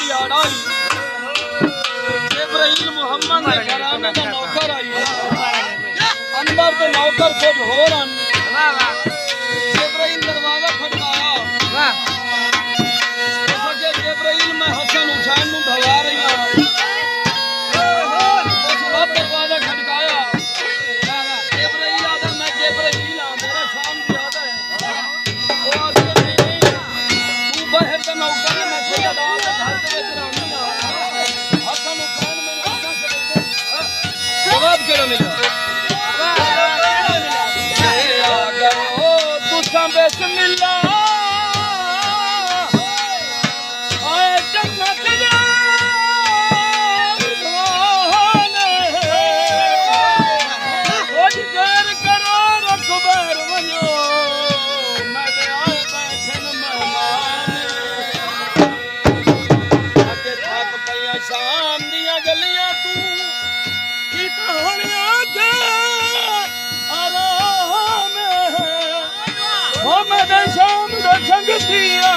दिहाड़ा आई इब्राहिम मोहम्मद ने घराने का नौकर आई अनवर के नौकर को हो रन इब्राहिम दरवाजा खटकाया देखो कि इब्राहिम मैं हसन हुसैन नु धवा रही हां उस वक्त दरवाजा खटकाया इब्राहिम आदम मैं इब्राहिम हां मेरा शाम दिहाड़ा है और तू बाहर का नौकर है मैं सैयद आल के घर के विच रहनी हां हसन हुसैन मेरे आंखों से जवाब केड़ा मिला बिस्मिल्लाह आए जन्नत दा कुछ देर करो रखबर वनो मेरे आए बैठन मेहमान आके थक पईया शाम दियां गलियां तू कीता होणिया के आराम हो मेरे शाम दा संगतिया